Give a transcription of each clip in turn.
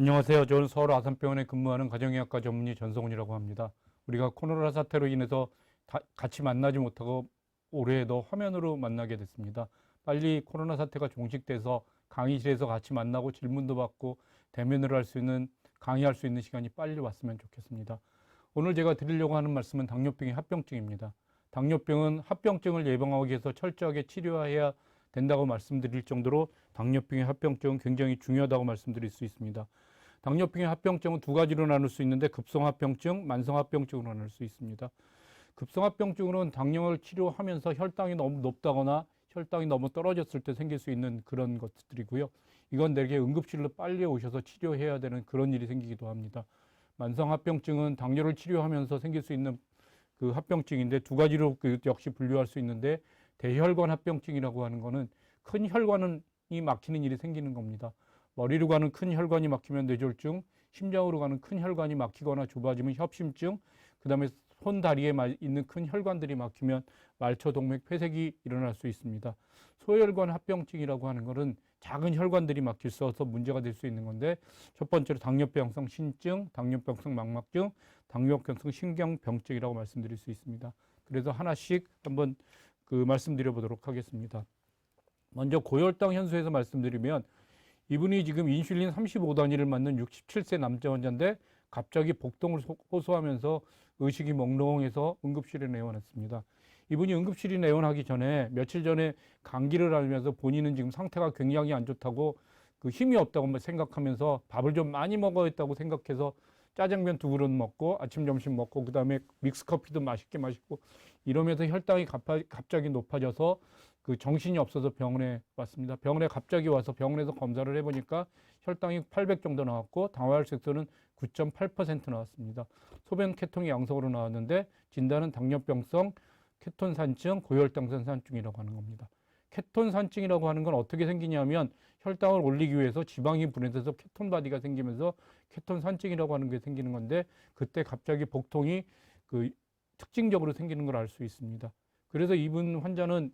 안녕하세요. 저는 서울 아산병원에 근무하는 가정의학과 전문의 전성훈이라고 합니다. 우리가 코로나 사태로 인해서 같이 만나지 못하고 올해에도 화면으로 만나게 됐습니다. 빨리 코로나 사태가 종식돼서 강의실에서 같이 만나고 질문도 받고 대면으로 할 수 있는, 강의할 수 있는 시간이 빨리 왔으면 좋겠습니다. 오늘 제가 드리려고 하는 말씀은 당뇨병의 합병증입니다. 당뇨병은 합병증을 예방하기 위해서 철저하게 치료해야 된다고 말씀드릴 정도로 당뇨병의 합병증은 굉장히 중요하다고 말씀드릴 수 있습니다. 당뇨병의 합병증은 두 가지로 나눌 수 있는데 급성합병증, 만성합병증으로 나눌 수 있습니다. 급성합병증으로는 당뇨를 치료하면서 혈당이 너무 높다거나 혈당이 너무 떨어졌을 때 생길 수 있는 그런 것들이고요. 이건 내게 응급실로 빨리 오셔서 치료해야 되는 그런 일이 생기기도 합니다. 만성합병증은 당뇨를 치료하면서 생길 수 있는 그 합병증인데 두 가지로 역시 분류할 수 있는데 대혈관 합병증이라고 하는 거는 큰 혈관이 막히는 일이 생기는 겁니다. 머리로 가는 큰 혈관이 막히면 뇌졸중, 심장으로 가는 큰 혈관이 막히거나 좁아지면 협심증, 그 다음에 손, 다리에 있는 큰 혈관들이 막히면 말초, 동맥, 폐색이 일어날 수 있습니다. 소혈관 합병증이라고 하는 것은 작은 혈관들이 막힐 수 있어서 문제가 될 수 있는 건데 첫 번째로 당뇨병성 신증, 당뇨병성 망막증, 당뇨병성 신경병증이라고 말씀드릴 수 있습니다. 그래서 하나씩 한번 말씀드려 보도록 하겠습니다. 먼저 고혈당 현수에서 말씀드리면 이분이 지금 인슐린 35단위를 맞는 67세 남자 환자인데 갑자기 복통을 호소하면서 의식이 몽롱해서 응급실에 내원했습니다. 이분이 응급실에 내원하기 전에 며칠 전에 감기를 앓으면서 본인은 지금 상태가 굉장히 안 좋다고 힘이 없다고 생각하면서 밥을 좀 많이 먹어야겠다고 생각해서 짜장면 2그릇 먹고 아침 점심 먹고 그다음에 믹스커피도 맛있게 마시고 이러면서 혈당이 갑자기 높아져서 정신이 없어서 병원에 왔습니다. 병원에 갑자기 와서 병원에서 검사를 해보니까 혈당이 800 정도 나왔고 당화혈색소는 9.8% 나왔습니다. 소변 케톤이 양성으로 나왔는데 진단은 당뇨병성 케톤산증, 고혈당성 산증이라고 하는 겁니다. 케톤산증이라고 하는 건 어떻게 생기냐면 혈당을 올리기 위해서 지방이 분해돼서 케톤바디가 생기면서 케톤산증이라고 하는 게 생기는 건데 그때 갑자기 복통이 특징적으로 생기는 걸 알 수 있습니다. 그래서 이분 환자는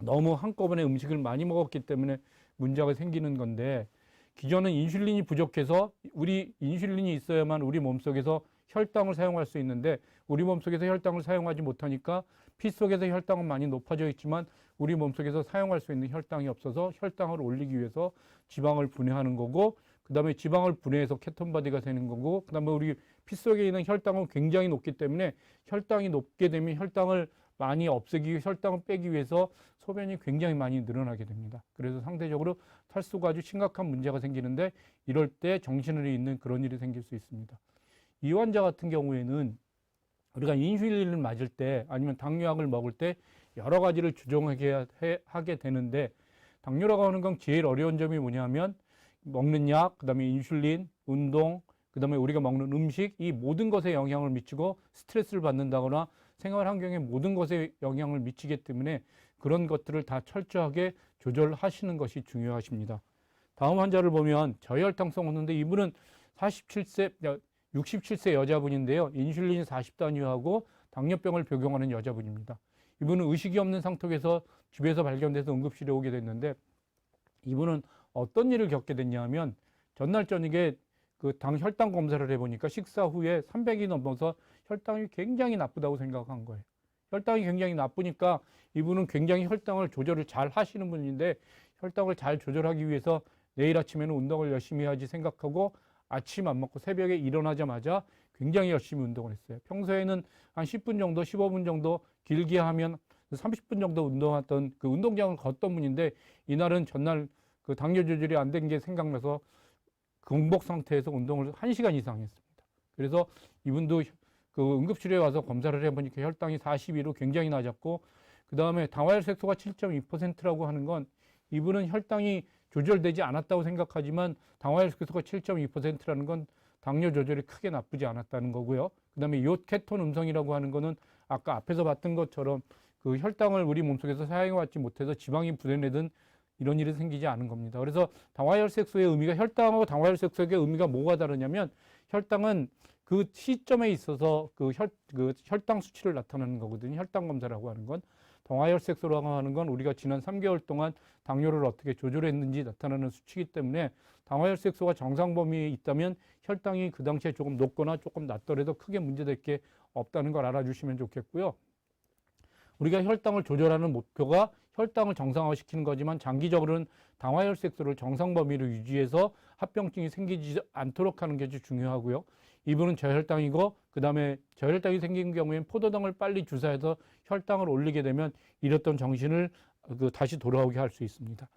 너무 한꺼번에 음식을 많이 먹었기 때문에 문제가 생기는 건데 기존은 인슐린이 부족해서 우리 인슐린이 있어야만 우리 몸속에서 혈당을 사용할 수 있는데 우리 몸속에서 혈당을 사용하지 못하니까 피 속에서 혈당은 많이 높아져 있지만 우리 몸속에서 사용할 수 있는 혈당이 없어서 혈당을 올리기 위해서 지방을 분해하는 거고 그 다음에 지방을 분해해서 케톤바디가 되는 거고 그 다음에 우리 피 속에 있는 혈당은 굉장히 높기 때문에 혈당이 높게 되면 혈당을 많이 없애기, 혈당을 빼기 위해서 소변이 굉장히 많이 늘어나게 됩니다. 그래서 상대적으로 탈수가 아주 심각한 문제가 생기는데 이럴 때 정신을 잃는 그런 일이 생길 수 있습니다. 이 환자 같은 경우에는 우리가 인슐린을 맞을 때 아니면 당뇨약을 먹을 때 여러 가지를 조정하게 하게 되는데 당뇨라고 하는 건 제일 어려운 점이 뭐냐면 먹는 약, 그 다음에 인슐린, 운동, 그 다음에 우리가 먹는 음식 이 모든 것에 영향을 미치고 스트레스를 받는다거나 생활 환경에 모든 것에 영향을 미치기 때문에 그런 것들을 다 철저하게 조절하시는 것이 중요하십니다. 다음 환자를 보면 저혈당성 호르몬인데 이분은 67세 여자분인데요. 인슐린 40단위하고 당뇨병을 복용하는 여자분입니다. 이분은 의식이 없는 상태에서 집에서 발견돼서 응급실에 오게 됐는데 이분은 어떤 일을 겪게 됐냐면 전날 저녁에 혈당 검사를 해보니까 식사 후에 300이 넘어서 혈당이 굉장히 나쁘다고 생각한 거예요. 혈당이 굉장히 나쁘니까 이분은 굉장히 혈당을 조절을 잘 하시는 분인데 혈당을 잘 조절하기 위해서 내일 아침에는 운동을 열심히 해야지 생각하고 아침 안 먹고 새벽에 일어나자마자 굉장히 열심히 운동을 했어요. 평소에는 한 10분 정도, 15분 정도 길게 하면 30분 정도 운동했던 운동장을 걷던 분인데 이날은 전날 당뇨 조절이 안 된 게 생각나서 공복 상태에서 운동을 1시간 이상 했습니다. 그래서 이분도 응급실에 와서 검사를 해보니까 혈당이 42로 굉장히 낮았고 그 다음에 당화혈색소가 7.2%라고 하는 건 이분은 혈당이 조절되지 않았다고 생각하지만 당화혈색소가 7.2%라는 건 당뇨 조절이 크게 나쁘지 않았다는 거고요. 그 다음에 요케톤 음성이라고 하는 거는 아까 앞에서 봤던 것처럼 혈당을 우리 몸속에서 사용하지 못해서 지방이 분해되든 이런 일이 생기지 않은 겁니다. 그래서 당화혈색소의 의미가 혈당하고 당화혈색소의 의미가 뭐가 다르냐면 혈당은 그 시점에 있어서 혈당 수치를 나타내는 거거든요. 혈당 검사라고 하는 건. 당화혈색소라고 하는 건 우리가 지난 3개월 동안 당뇨를 어떻게 조절했는지 나타나는 수치이기 때문에 당화혈색소가 정상 범위에 있다면 혈당이 그 당시에 조금 높거나 조금 낮더라도 크게 문제될 게 없다는 걸 알아주시면 좋겠고요. 우리가 혈당을 조절하는 목표가 혈당을 정상화시키는 거지만 장기적으로는 당화혈색소를 정상 범위로 유지해서 합병증이 생기지 않도록 하는 게 중요하고요. 이분은 저혈당이고 그다음에 저혈당이 생긴 경우에는 포도당을 빨리 주사해서 혈당을 올리게 되면 잃었던 정신을 다시 돌아오게 할 수 있습니다.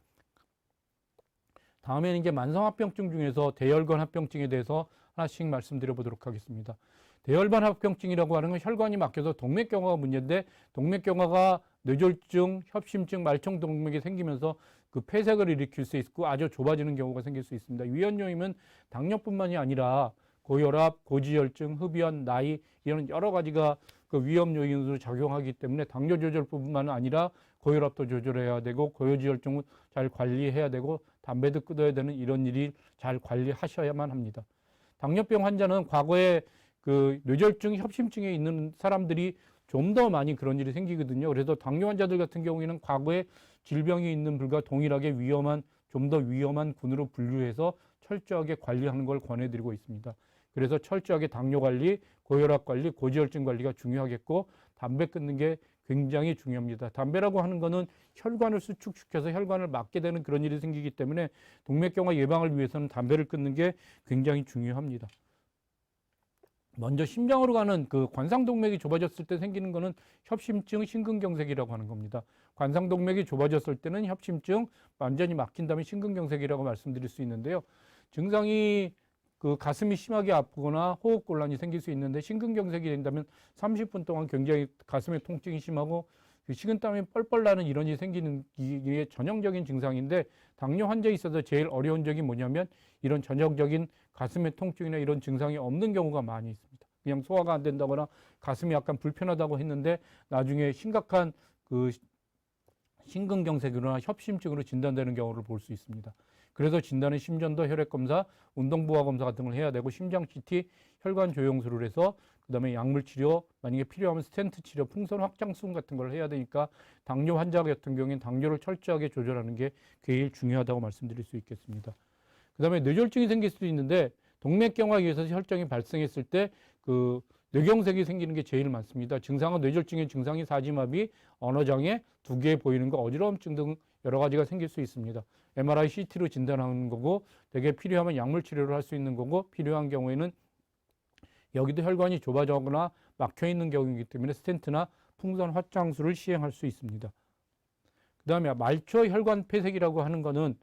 다음에는 이제 만성합병증 중에서 대혈관 합병증에 대해서 하나씩 말씀드려 보도록 하겠습니다. 대혈관 합병증이라고 하는 건 혈관이 막혀서 동맥경화가 문제인데 동맥경화가 뇌졸중, 협심증, 말청동맥이 생기면서 그 폐색을 일으킬 수 있고 아주 좁아지는 경우가 생길 수 있습니다. 위험 요인은 당뇨뿐만이 아니라 고혈압, 고지혈증, 흡연, 나이 이런 여러 가지가 그 위험 요인으로 작용하기 때문에 당뇨 조절뿐만 아니라 고혈압도 조절해야 되고 고지혈증은 잘 관리해야 되고 담배도 끊어야 되는 이런 일이 잘 관리하셔야만 합니다. 당뇨병 환자는 과거에 그 뇌졸중, 협심증에 있는 사람들이 좀 더 많이 그런 일이 생기거든요. 그래서 당뇨 환자들 같은 경우에는 과거에 질병이 있는 분과 동일하게 위험한, 좀 더 위험한 군으로 분류해서 철저하게 관리하는 걸 권해드리고 있습니다. 그래서 철저하게 당뇨 관리, 고혈압 관리, 고지혈증 관리가 중요하겠고 담배 끊는 게 굉장히 중요합니다. 담배라고 하는 거는 혈관을 수축시켜서 혈관을 막게 되는 그런 일이 생기기 때문에 동맥경화 예방을 위해서는 담배를 끊는 게 굉장히 중요합니다. 먼저 심장으로 가는 그 관상동맥이 좁아졌을 때 생기는 거는 협심증, 심근경색이라고 하는 겁니다. 관상동맥이 좁아졌을 때는 협심증, 완전히 막힌다면 심근경색이라고 말씀드릴 수 있는데요. 증상이 그 가슴이 심하게 아프거나 호흡곤란이 생길 수 있는데 심근경색이 된다면 30분 동안 굉장히 가슴에 통증이 심하고 식은땀이 뻘뻘 나는 이런 일이 생기는 게 전형적인 증상인데 당뇨 환자에 있어서 제일 어려운 적이 뭐냐면 이런 전형적인 가슴의 통증이나 이런 증상이 없는 경우가 많이 있습니다. 그냥 소화가 안 된다거나 가슴이 약간 불편하다고 했는데 나중에 심각한 그 심근경색이나 협심증으로 진단되는 경우를 볼 수 있습니다. 그래서 진단은 심전도, 혈액검사, 운동부하검사 같은 걸 해야 되고 심장 CT, 혈관 조영술을 해서 그다음에 약물 치료, 만약에 필요하면 스텐트 치료, 풍선 확장술 같은 걸 해야 되니까 당뇨 환자 같은 경우에는 당뇨를 철저하게 조절하는 게 제일 중요하다고 말씀드릴 수 있겠습니다. 그다음에 뇌졸중이 생길 수도 있는데 동맥경화에 의해서 혈증이 발생했을 때 그 뇌경색이 생기는 게 제일 많습니다. 증상은 뇌졸중의 증상이 사지마비, 언어장애, 두 개 보이는 거, 어지러움증 등 여러 가지가 생길 수 있습니다. MRI, CT로 진단하는 거고 되게 필요하면 약물 치료를 할 수 있는 거고 필요한 경우에는 여기도 혈관이 좁아져거나 막혀 있는 경우이기 때문에 스텐트나 풍선 확장술을 시행할 수 있습니다. 그 다음에 말초 혈관 폐색이라고 하는 거는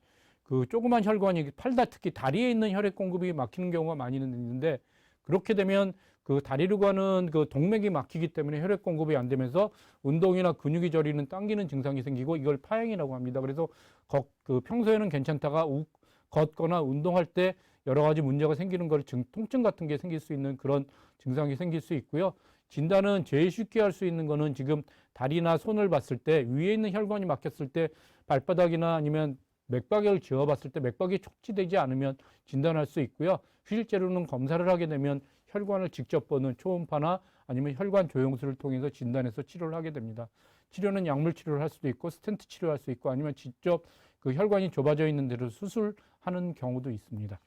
그 조그만 혈관이 팔다 특히 다리에 있는 혈액 공급이 막히는 경우가 많이 있는데 그렇게 되면 그 다리로 가는 그 동맥이 막히기 때문에 혈액 공급이 안 되면서 운동이나 근육이 저리는 당기는 증상이 생기고 이걸 파행이라고 합니다. 그래서 그 평소에는 괜찮다가 걷거나 운동할 때 여러 가지 문제가 생기는 걸 통증 같은 게 생길 수 있는 그런 증상이 생길 수 있고요. 진단은 제일 쉽게 할 수 있는 거는 지금 다리나 손을 봤을 때 위에 있는 혈관이 막혔을 때 발바닥이나 아니면 맥박을 지어봤을 때 맥박이 촉지되지 않으면 진단할 수 있고요. 실제로는 검사를 하게 되면 혈관을 직접 보는 초음파나 아니면 혈관 조영술을 통해서 진단해서 치료를 하게 됩니다. 치료는 약물 치료를 할 수도 있고 스텐트 치료할 수 있고 아니면 직접 그 혈관이 좁아져 있는 데로 수술하는 경우도 있습니다.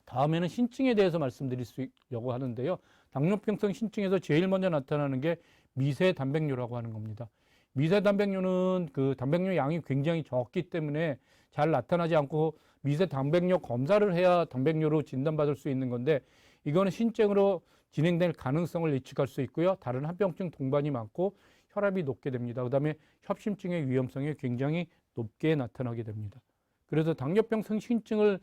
다음에는 신증에 대해서 말씀드리려고 하는데요. 당뇨병성 신증에서 제일 먼저 나타나는 게 미세 단백뇨라고 하는 겁니다. 미세 단백뇨는 그 단백뇨 양이 굉장히 적기 때문에 잘 나타나지 않고 미세 단백뇨 검사를 해야 단백뇨로 진단받을 수 있는 건데 이거는 신증으로 진행될 가능성을 예측할 수 있고요. 다른 합병증 동반이 많고 혈압이 높게 됩니다. 그다음에 협심증의 위험성이 굉장히 높게 나타나게 됩니다. 그래서 당뇨병성 신증을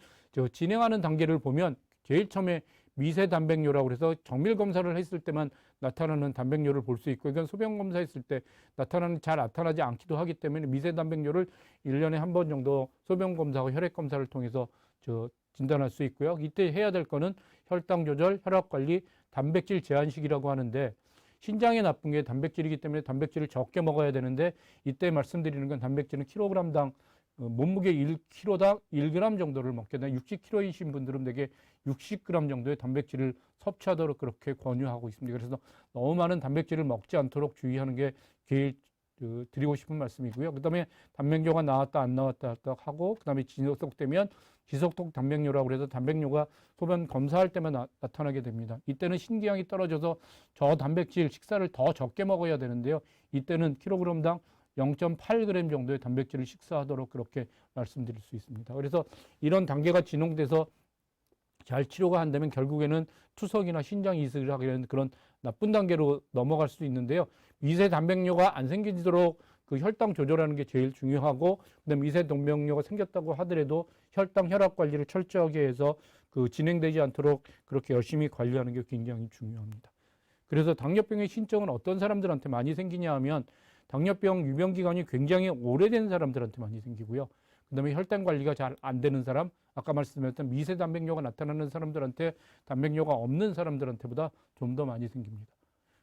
진행하는 단계를 보면 제일 처음에 미세 단백뇨라고 해서 정밀 검사를 했을 때만 나타나는 단백뇨를 볼 수 있고 이건 소변 검사했을 때 잘 나타나지 않기도 하기 때문에 미세 단백뇨를 1년에 한 번 정도 소변 검사하고 혈액 검사를 통해서 진단할 수 있고요. 이때 해야 될 거는 혈당 조절, 혈압 관리, 단백질 제한식이라고 하는데 신장에 나쁜 게 단백질이기 때문에 단백질을 적게 먹어야 되는데 이때 말씀드리는 건 단백질은 킬로그램당 몸무게 1kg당 1g 정도를 먹게 되면 60kg이신 분들은 대개 60g 정도의 단백질을 섭취하도록 그렇게 권유하고 있습니다. 그래서 너무 많은 단백질을 먹지 않도록 주의하는 게 제일 드리고 싶은 말씀이고요. 그다음에 단백뇨가 나왔다 안 나왔다 하고 그다음에 지속되면 지속독 단백뇨라고 해서 단백뇨가 소변 검사할 때만 나타나게 됩니다. 이때는 신기량이 떨어져서 저 단백질 식사를 더 적게 먹어야 되는데요. 이때는 킬로그램당 0.8g 정도의 단백질을 식사하도록 그렇게 말씀드릴 수 있습니다. 그래서 이런 단계가 진행돼서 잘 치료가 안 되면 결국에는 투석이나 신장 이식을 하게 되는 그런 나쁜 단계로 넘어갈 수 있는데요. 미세 단백뇨가 안 생기도록 그 혈당 조절하는 게 제일 중요하고, 그다음에 미세 단백뇨가 생겼다고 하더라도 혈당 혈압 관리를 철저하게 해서 그 진행되지 않도록 그렇게 열심히 관리하는 게 굉장히 중요합니다. 그래서 당뇨병의 신증은 어떤 사람들한테 많이 생기냐 하면 당뇨병 유병 기간이 굉장히 오래된 사람들한테 많이 생기고요. 그다음에 혈당 관리가 잘 안 되는 사람, 아까 말씀드렸던 미세 단백뇨가 나타나는 사람들한테 단백뇨가 없는 사람들한테보다 좀 더 많이 생깁니다.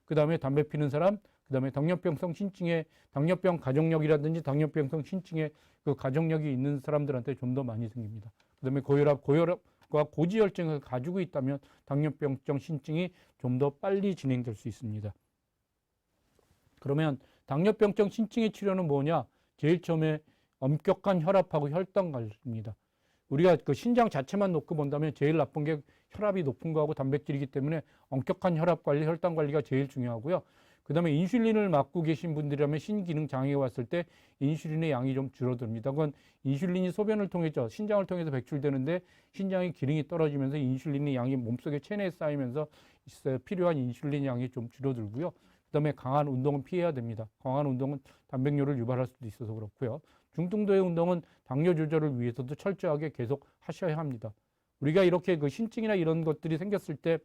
그다음에 담배 피는 사람, 그다음에 당뇨병성 신증에 당뇨병 가족력이라든지 당뇨병성 신증에 그 가족력이 있는 사람들한테 좀 더 많이 생깁니다. 그다음에 고혈압과 고지혈증을 가지고 있다면 당뇨병성 신증이 좀 더 빨리 진행될 수 있습니다. 그러면 당뇨병성 신증의 치료는 뭐냐? 제일 처음에 엄격한 혈압하고 혈당 관리입니다. 우리가 그 신장 자체만 놓고 본다면 제일 나쁜 게 혈압이 높은 거하고 단백질이기 때문에 엄격한 혈압 관리, 혈당 관리가 제일 중요하고요. 그 다음에 인슐린을 맞고 계신 분들이라면 신기능 장애가 왔을 때 인슐린의 양이 좀 줄어듭니다. 그건 인슐린이 소변을 통해서 신장을 통해서 배출되는데 신장의 기능이 떨어지면서 인슐린의 양이 몸속에 체내에 쌓이면서 필요한 인슐린 양이 좀 줄어들고요. 그 다음에 강한 운동은 피해야 됩니다. 강한 운동은 단백뇨를 유발할 수도 있어서 그렇고요. 중등도의 운동은 당뇨 조절을 위해서도 철저하게 계속 하셔야 합니다. 우리가 이렇게 그 신증이나 이런 것들이 생겼을 때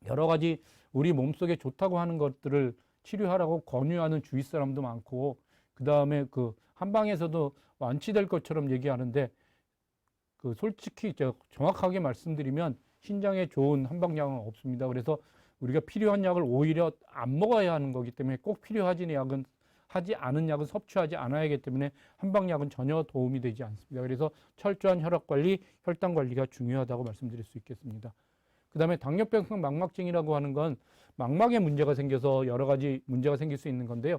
여러 가지 우리 몸속에 좋다고 하는 것들을 치료하라고 권유하는 주위 사람도 많고, 그 다음에 그 한방에서도 완치될 것처럼 얘기하는데, 그 솔직히 정확하게 말씀드리면 신장에 좋은 한방약은 없습니다. 그래서 우리가 필요한 약을 오히려 안 먹어야 하는 거기 때문에 꼭 필요하지 하지 않은 약은 섭취하지 않아야 하기 때문에 한방약은 전혀 도움이 되지 않습니다. 그래서 철저한 혈압 관리, 혈당 관리가 중요하다고 말씀드릴 수 있겠습니다. 그 다음에 당뇨병성 망막증이라고 하는 건 망막에 문제가 생겨서 여러 가지 문제가 생길 수 있는 건데요.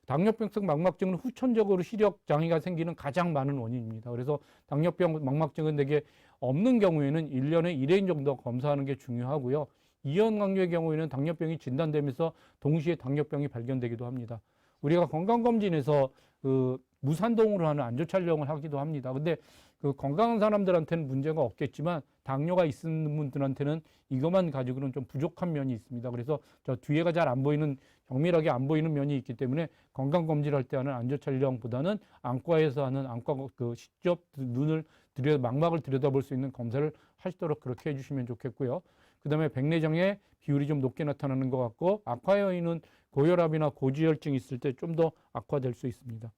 당뇨병성 망막증은 후천적으로 시력 장애가 생기는 가장 많은 원인입니다. 그래서 당뇨병 망막증은 되게 없는 경우에는 1년에 1회 정도 검사하는 게 중요하고요. 이형강류의 경우에는 당뇨병이 진단되면서 동시에 당뇨병이 발견되기도 합니다. 우리가 건강검진에서 그 무산동으로 하는 안조 촬영을 하기도 합니다. 근데 그 건강한 사람들한테는 문제가 없겠지만 당뇨가 있는 분들한테는 이것만 가지고는 좀 부족한 면이 있습니다. 그래서 저 뒤에가 잘 안 보이는, 정밀하게 안 보이는 면이 있기 때문에 건강검진할 때 하는 안조 촬영보다는 안과에서 하는 안과 그 직접 망막을 들여다볼 수 있는 검사를 하시도록 그렇게 해주시면 좋겠고요. 그 다음에 백내장의 비율이 좀 높게 나타나는 것 같고, 악화 요인은 고혈압이나 고지혈증이 있을 때 좀 더 악화될 수 있습니다.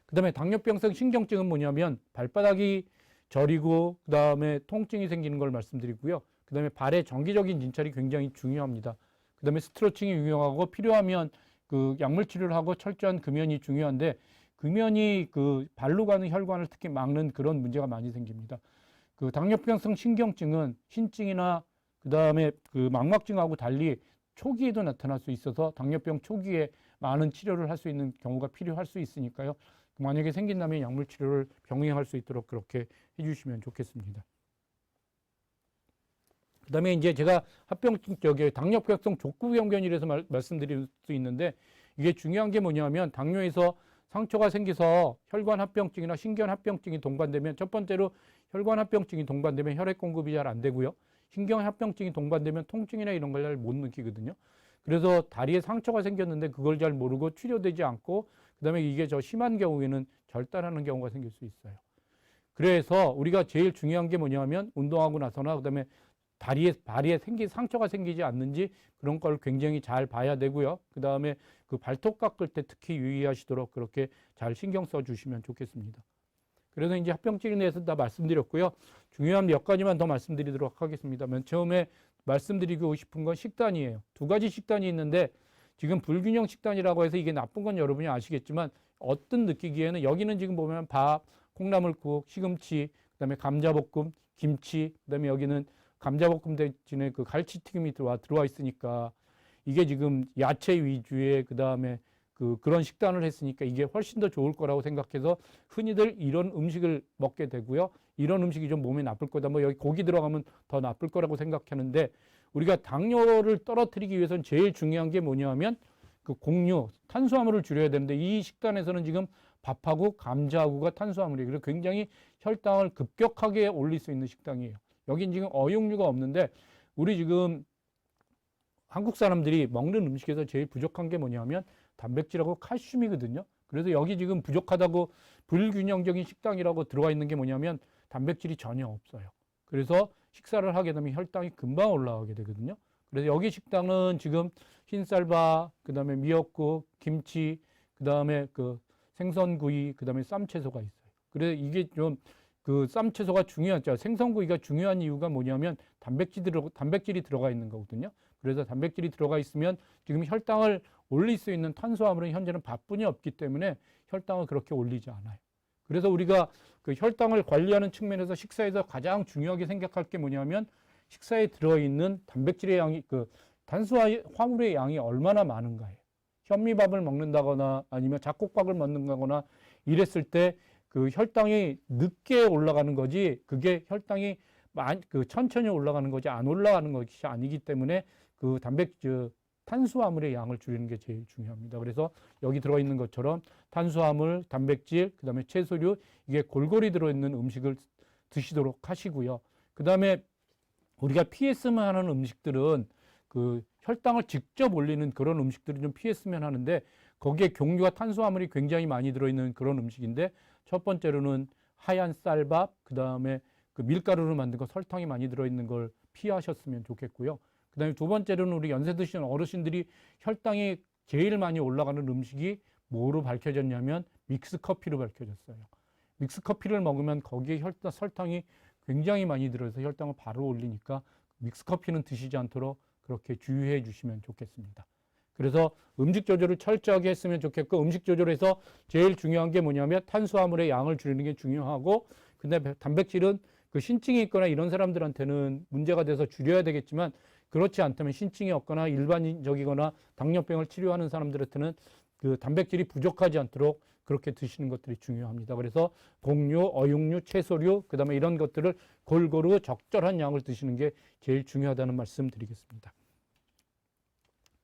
그 다음에 당뇨병성 신경증은 뭐냐면 발바닥이 저리고 그 다음에 통증이 생기는 걸 말씀드리고요. 그 다음에 발의 정기적인 진찰이 굉장히 중요합니다. 그 다음에 스트레칭이 유용하고 필요하면 그 약물 치료를 하고 철저한 금연이 중요한데, 금연이 그 발로 가는 혈관을 특히 막는 그런 문제가 많이 생깁니다. 그 당뇨병성 신경증은 신증이나 그 다음에 그 망막증하고 달리 초기에도 나타날 수 있어서 당뇨병 초기에 많은 치료를 할 수 있는 경우가 필요할 수 있으니까요. 만약에 생긴다면 약물 치료를 병행할 수 있도록 그렇게 해주시면 좋겠습니다. 그 다음에 이제 제가 합병증 당뇨병성 족구병변이라서 말씀드릴 수 있는데, 이게 중요한 게 뭐냐면 당뇨에서 상처가 생겨서 혈관 합병증이나 신경 합병증이 동반되면, 첫 번째로 혈관 합병증이 동반되면 혈액 공급이 잘 안 되고요. 신경 합병증이 동반되면 통증이나 이런 걸 잘 못 느끼거든요. 그래서 다리에 상처가 생겼는데 그걸 잘 모르고 치료되지 않고, 그 다음에 이게 심한 경우에는 절단하는 경우가 생길 수 있어요. 그래서 우리가 제일 중요한 게 뭐냐면 운동하고 나서나 그 다음에 발에 상처가 생기지 않는지 그런 걸 굉장히 잘 봐야 되고요. 그 다음에 그 발톱 깎을 때 특히 유의하시도록 그렇게 잘 신경 써 주시면 좋겠습니다. 그래서 이제 합병증에 대해서 다 말씀드렸고요. 중요한 몇 가지만 더 말씀드리도록 하겠습니다. 맨 처음에 말씀드리고 싶은 건 식단이에요. 두 가지 식단이 있는데, 지금 불균형 식단이라고 해서 이게 나쁜 건 여러분이 아시겠지만 어떤 느끼기에는 여기는 지금 보면 밥, 콩나물국, 시금치, 그다음에 감자볶음, 김치, 그다음에 여기는 감자볶음 대신에 그 갈치튀김이 들어와 있으니까 이게 지금 야채 위주의 그다음에 그런 식단을 했으니까 이게 훨씬 더 좋을 거라고 생각해서 흔히들 이런 음식을 먹게 되고요. 이런 음식이 좀 몸에 나쁠 거다. 뭐 여기 고기 들어가면 더 나쁠 거라고 생각하는데 우리가 당뇨를 떨어뜨리기 위해서는 제일 중요한 게 뭐냐면 그 곡류, 탄수화물을 줄여야 되는데 이 식단에서는 지금 밥하고 감자하고가 탄수화물이에요. 그래서 굉장히 혈당을 급격하게 올릴 수 있는 식당이에요. 여긴 지금 어육류가 없는데 우리 지금 한국 사람들이 먹는 음식에서 제일 부족한 게 뭐냐면 단백질하고 칼슘이거든요. 그래서 여기 지금 부족하다고 불균형적인 식당이라고 들어가 있는 게 뭐냐면 단백질이 전혀 없어요. 그래서 식사를 하게 되면 혈당이 금방 올라가게 되거든요. 그래서 여기 식당은 지금 흰쌀밥, 그다음에 미역국, 김치, 그다음에 그 생선구이, 그다음에 쌈채소가 있어요. 그래서 이게 좀 그 쌈채소가 중요하죠. 생선구이가 중요한 이유가 뭐냐면 단백질이 들어가 있는 거거든요. 그래서 단백질이 들어가 있으면 지금 혈당을 올릴 수 있는 탄수화물은 현재는 밥뿐이 없기 때문에 혈당을 그렇게 올리지 않아요. 그래서 우리가 그 혈당을 관리하는 측면에서 식사에서 가장 중요하게 생각할 게 뭐냐면 식사에 들어있는 단백질의 양이 탄수화물의 양이 얼마나 많은가예요. 현미밥을 먹는다거나 아니면 잡곡밥을 먹는다거나 이랬을 때 그 혈당이 늦게 올라가는 거지 그게 혈당이 천천히 올라가는 거지 안 올라가는 것이 아니기 때문에 그 탄수화물의 양을 줄이는 게 제일 중요합니다. 그래서 여기 들어있는 것처럼 탄수화물, 단백질, 그 다음에 채소류 이게 골고루 들어있는 음식을 드시도록 하시고요. 그 다음에 우리가 피했으면 하는 음식들은 그 혈당을 직접 올리는 그런 음식들을 좀 피했으면 하는데 거기에 종류와 탄수화물이 굉장히 많이 들어있는 그런 음식인데 첫 번째로는 하얀 쌀밥, 그 다음에 그 밀가루로 만든 거 설탕이 많이 들어있는 걸 피하셨으면 좋겠고요. 그 다음에 두 번째로는 우리 연세 드시는 어르신들이 혈당이 제일 많이 올라가는 음식이 뭐로 밝혀졌냐면 믹스커피로 밝혀졌어요. 믹스커피를 먹으면 거기에 설탕이 굉장히 많이 들어서 혈당을 바로 올리니까 믹스커피는 드시지 않도록 그렇게 주의해 주시면 좋겠습니다. 그래서 음식 조절을 철저하게 했으면 좋겠고 음식 조절에서 제일 중요한 게 뭐냐면 탄수화물의 양을 줄이는 게 중요하고 근데 단백질은 그 신증이 있거나 이런 사람들한테는 문제가 돼서 줄여야 되겠지만 그렇지 않다면 신증이 없거나 일반적이거나 당뇨병을 치료하는 사람들한테는 그 단백질이 부족하지 않도록 그렇게 드시는 것들이 중요합니다. 그래서 곡류, 어육류, 채소류, 그 다음에 이런 것들을 골고루 적절한 양을 드시는 게 제일 중요하다는 말씀 드리겠습니다.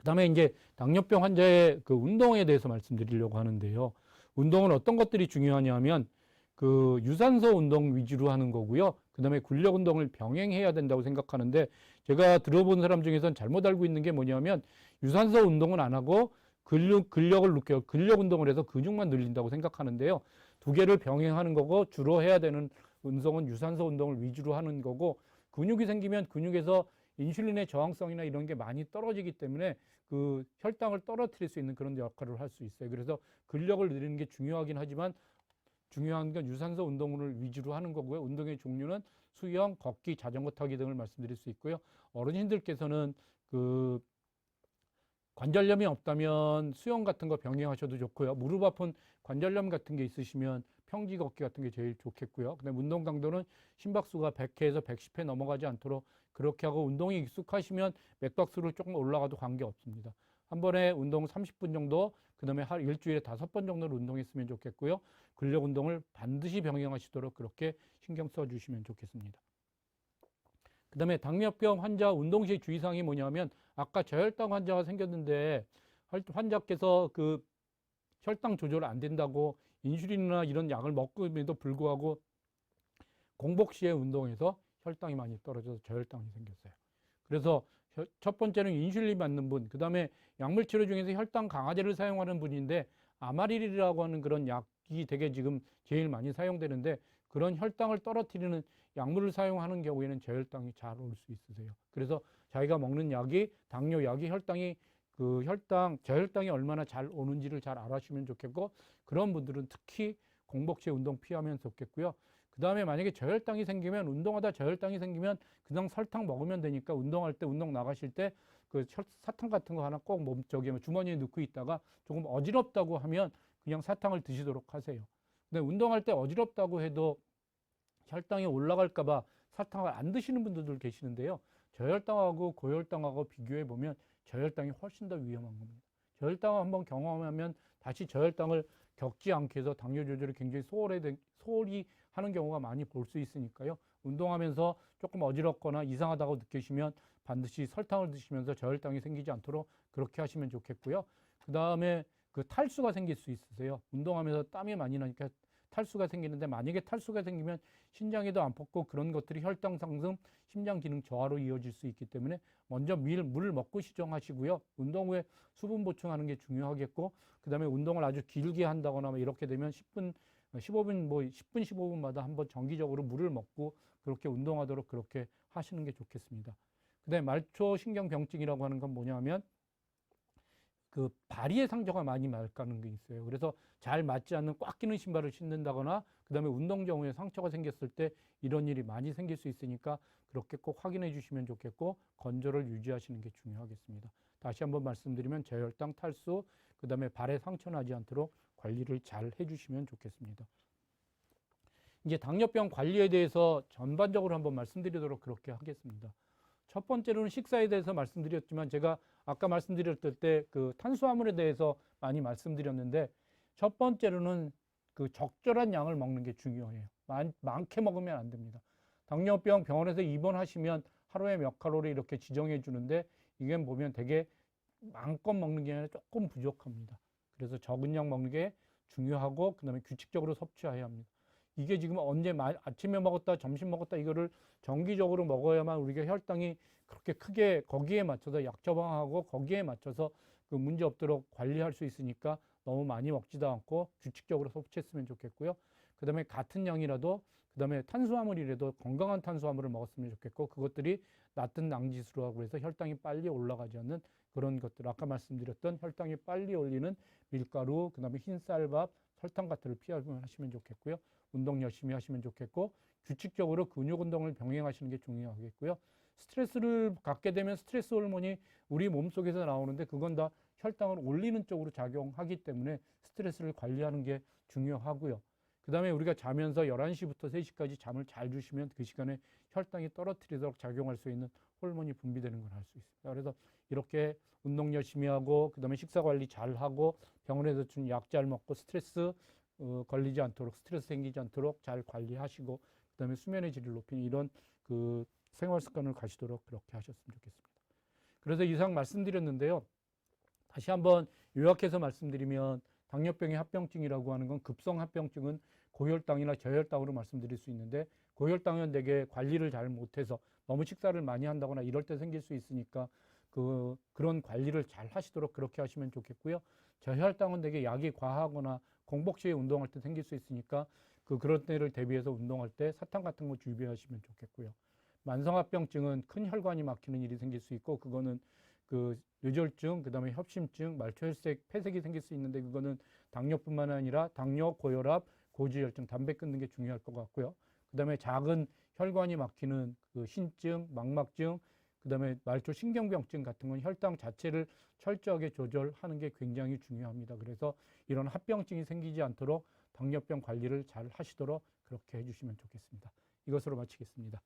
그 다음에 이제 당뇨병 환자의 그 운동에 대해서 말씀드리려고 하는데요. 운동은 어떤 것들이 중요하냐면 그 유산소 운동 위주로 하는 거고요. 그 다음에 근력 운동을 병행해야 된다고 생각하는데 제가 들어본 사람 중에서는 잘못 알고 있는 게 뭐냐면 유산소 운동은 안 하고 근력을 느껴요. 근력 운동을 해서 근육만 늘린다고 생각하는데요. 두 개를 병행하는 거고 주로 해야 되는 운동은 유산소 운동을 위주로 하는 거고 근육이 생기면 근육에서 인슐린의 저항성이나 이런 게 많이 떨어지기 때문에 그 혈당을 떨어뜨릴 수 있는 그런 역할을 할 수 있어요. 그래서 근력을 늘리는 게 중요하긴 하지만 중요한 건 유산소 운동을 위주로 하는 거고요. 운동의 종류는 수영, 걷기, 자전거 타기 등을 말씀드릴 수 있고요. 어르신들께서는 그 관절염이 없다면 수영 같은 거 병행하셔도 좋고요. 무릎 아픈 관절염 같은 게 있으시면 평지 걷기 같은 게 제일 좋겠고요. 그다음에 운동 강도는 심박수가 100회에서 110회 넘어가지 않도록 그렇게 하고 운동이 익숙하시면 맥박수를 조금 올라가도 관계없습니다. 한 번에 운동 30분 정도, 그다음에 일주일에 5번 정도를 운동했으면 좋겠고요. 근력 운동을 반드시 병행하시도록 그렇게 신경 써주시면 좋겠습니다. 그 다음에 당뇨병 환자 운동 시 주의사항이 뭐냐면 아까 저혈당 환자가 생겼는데 환자께서 그 혈당 조절 안 된다고 인슐린이나 이런 약을 먹음에도 불구하고 공복 시에 운동해서 혈당이 많이 떨어져서 저혈당이 생겼어요. 그래서 첫 번째는 인슐린 맞는 분, 그 다음에 약물 치료 중에서 혈당 강화제를 사용하는 분인데 아마릴이라고 하는 그런 약이 되게 지금 제일 많이 사용되는데 그런 혈당을 떨어뜨리는 약물을 사용하는 경우에는 저혈당이 잘 올 수 있으세요. 그래서 자기가 먹는 약이 당뇨 약이 저혈당이 얼마나 잘 오는지를 잘 알아주시면 좋겠고 그런 분들은 특히 공복시에 운동 피하면 좋겠고요. 그다음에 만약에 저혈당이 생기면 운동하다 저혈당이 생기면 그냥 설탕 먹으면 되니까 운동할 때 운동 나가실 때 그 사탕 같은 거 하나 꼭 몸쪽에 주머니에 넣고 있다가 조금 어지럽다고 하면 그냥 사탕을 드시도록 하세요. 근데 운동할 때 어지럽다고 해도 혈당이 올라갈까 봐 사탕을 안 드시는 분들도 계시는데요. 저혈당하고 고혈당하고 비교해 보면 저혈당이 훨씬 더 위험한 겁니다. 저혈당을 한번 경험하면 다시 저혈당을 겪지 않게 해서 당뇨 조절이 굉장히 소홀히 하는 경우가 많이 볼 수 있으니까요. 운동하면서 조금 어지럽거나 이상하다고 느끼시면 반드시 설탕을 드시면서 저혈당이 생기지 않도록 그렇게 하시면 좋겠고요. 그 다음에 그 탈수가 생길 수 있으세요. 운동하면서 땀이 많이 나니까 탈수가 생기는데 만약에 탈수가 생기면 신장에도 안 뽑고 그런 것들이 혈당 상승, 심장 기능 저하로 이어질 수 있기 때문에 먼저 물을 먹고 시정하시고요. 운동 후에 수분 보충하는 게 중요하겠고 그다음에 운동을 아주 길게 한다거나 이렇게 되면 10분, 15분 10분 15분마다 한번 정기적으로 물을 먹고 그렇게 운동하도록 그렇게 하시는 게 좋겠습니다. 그다음에 말초 신경병증이라고 하는 건 뭐냐면 그 발이의 상처가 많이 날 가능성이 있어요. 그래서 잘 맞지 않는 꽉 끼는 신발을 신는다거나 그다음에 운동 경우에 상처가 생겼을 때 이런 일이 많이 생길 수 있으니까 그렇게 꼭 확인해 주시면 좋겠고 건조를 유지하시는 게 중요하겠습니다. 다시 한번 말씀드리면 저혈당, 탈수, 그다음에 발에 상처 나지 않도록 관리를 잘 해주시면 좋겠습니다. 이제 당뇨병 관리에 대해서 전반적으로 한번 말씀드리도록 그렇게 하겠습니다. 첫 번째로는 식사에 대해서 말씀드렸지만 제가 아까 말씀드렸을 때 그 탄수화물에 대해서 많이 말씀드렸는데 첫 번째로는 그 적절한 양을 먹는 게 중요해요. 많게 먹으면 안 됩니다. 당뇨병 병원에서 입원하시면 하루에 몇 칼로리 이렇게 지정해 주는데 이게 보면 되게 마음껏 먹는 게 아니라 조금 부족합니다. 그래서 적은 양 먹는 게 중요하고 그다음에 규칙적으로 섭취해야 합니다. 이게 지금 언제 아침에 먹었다 점심 먹었다 이거를 정기적으로 먹어야만 우리가 혈당이 그렇게 크게 거기에 맞춰서 약 처방하고 거기에 맞춰서 그 문제 없도록 관리할 수 있으니까 너무 많이 먹지도 않고 규칙적으로 섭취했으면 좋겠고요. 그다음에 같은 양이라도 그다음에 탄수화물이라도 건강한 탄수화물을 먹었으면 좋겠고 그것들이 낮은 낭지수라고 해서 혈당이 빨리 올라가지 않는 그런 것들 아까 말씀드렸던 혈당이 빨리 올리는 밀가루 그다음에 흰쌀밥 설탕 같은 걸 피하시면 좋겠고요. 운동 열심히 하시면 좋겠고 규칙적으로 근육 운동을 병행하시는 게 중요하겠고요. 스트레스를 갖게 되면 스트레스 호르몬이 우리 몸속에서 나오는데 그건 다 혈당을 올리는 쪽으로 작용하기 때문에 스트레스를 관리하는 게 중요하고요. 그 다음에 우리가 자면서 11시부터 3시까지 잠을 잘 주시면 그 시간에 혈당이 떨어뜨리도록 작용할 수 있는 호르몬이 분비되는 걸 알 수 있습니다. 그래서 이렇게 운동 열심히 하고 그 다음에 식사 관리 잘 하고 병원에서 준 약 잘 먹고 스트레스 걸리지 않도록 스트레스 생기지 않도록 잘 관리하시고 그다음에 수면의 질을 높이는 이런 그 생활 습관을 가시도록 그렇게 하셨으면 좋겠습니다. 그래서 이상 말씀드렸는데요. 다시 한번 요약해서 말씀드리면 당뇨병의 합병증이라고 하는 건 급성 합병증은 고혈당이나 저혈당으로 말씀드릴 수 있는데 고혈당은 되게 관리를 잘 못해서 너무 식사를 많이 한다거나 이럴 때 생길 수 있으니까 그런 관리를 잘 하시도록 그렇게 하시면 좋겠고요. 저혈당은 되게 약이 과하거나 공복 시에 운동할 때 생길 수 있으니까 그런 때를 대비해서 운동할 때 사탕 같은 거 주의하시면 좋겠고요. 만성합병증은 큰 혈관이 막히는 일이 생길 수 있고 그거는 그 뇌졸중, 그다음에 협심증, 말초혈색, 폐색이 생길 수 있는데 그거는 당뇨뿐만 아니라 당뇨, 고혈압, 고지혈증, 담배 끊는 게 중요할 것 같고요. 그다음에 작은 혈관이 막히는 그 신증, 망막증, 그다음에 말초 신경병증 같은 건 혈당 자체를 철저하게 조절하는 게 굉장히 중요합니다. 그래서 이런 합병증이 생기지 않도록 당뇨병 관리를 잘 하시도록 그렇게 해주시면 좋겠습니다. 이것으로 마치겠습니다.